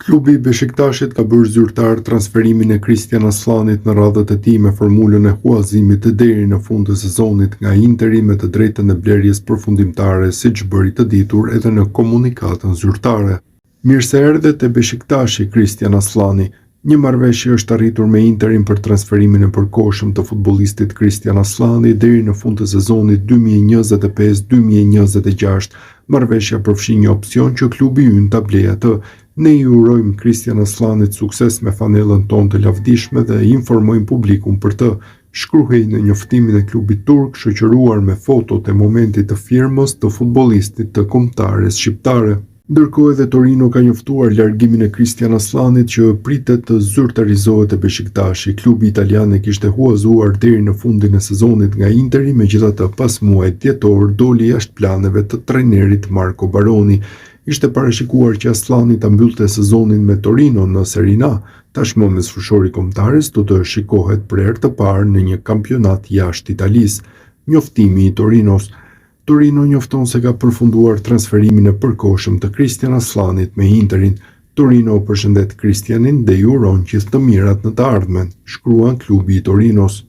Klubi i Beshiktaşit ka bërë zyrtar transferimin e Christian Aslanit në radhët e tij me formulën e huazimit deri në fund të sezonit nga Interi me të drejtën e blerjes përfundimtare, siç bëri të ditur edhe në komunikatën zyrtare. Mirë se erdhe te Beshiktashi Christian Aslani. Një marrëveshje është arritur me Interin për transferimin e përkohshëm të futbollistit Christian Aslani deri në fund të sezonit 2025-2026. Marrëveshja përfshin një opsion që klubi ynë ta blejë atë. Ne i urojmë Christian Aslanit sukses me fanellën tonë të lavdishme dhe informojmë publikun për të, shkruhej në njoftimin e klubit turk shoqëruar me fotot e momentit të firmës të futbollistit të kombëtares shqiptare. Ndërkohë edhe Torino ka njoftuar largimin e Christian Aslanit që pritet të zyrtarizohet te Beshiktashi. Klubi italian e kishte huazuar deri në fundin e sezonit nga Interi, megjithatë pas muajit dhjetor doli jashtë planeve të trajnerit Marco Baroni. Ishte parashikuar që Aslani ta mbyllte sezonin me Torino në Serie A, tashmë me sfushori kombëtares do të shikohet për herë të parë në një kampionat jashtë Italisë. Njoftimi i Torinos. Torino njofton se ka përfunduar transferimin e përkohshëm të Christian Aslanit me Interin. Torino përshëndet Christianin dhe i uron gjithë të mirat në të ardhmen, shkruan klubi i Torinos.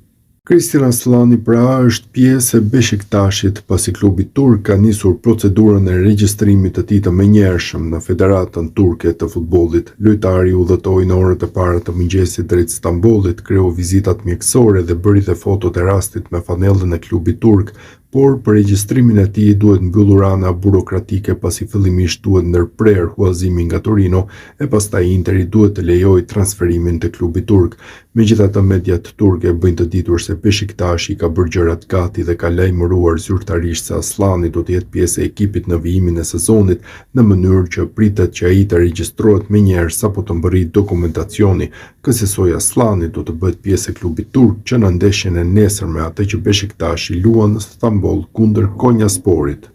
Christian Aslani pra është pjesë e Beshiktashit pasi klubi turk ka nisur procedurën e regjistrimit të tij të menjëhershëm në Federatën Turke të Futbollit. Lojtari udhëtoi në orët e para të mëngjesit drejt Stambollit, kreu vizitat mjekësore dhe bëri dhe fotot e rastit me fanellën e klubit turk, por për regjistrimin e tij duhet mbyllur ana burokratike pasi fillimisht duhet ndërprer huazimi nga Torino e pastaj Interi duhet të lejojë transferimin te klubi turk. Megjithatë, mediat turke bëjnë të ditur se Beshiktashi ka bërë gjërat gati dhe ka lajmëruar zyrtarisht se Aslani do të jetë pjesë e ekipit në vijimin e sezonit në mënyrë që pritet që ai të regjistrohet menjëherë sapo të mbërrijë dokumentacioni. Kësaj Aslani do të bëhet pjesë e klubit turk që në ndeshjen e nesërme atë që Beshiktashi luan në Stamboll kundër Konyasporit.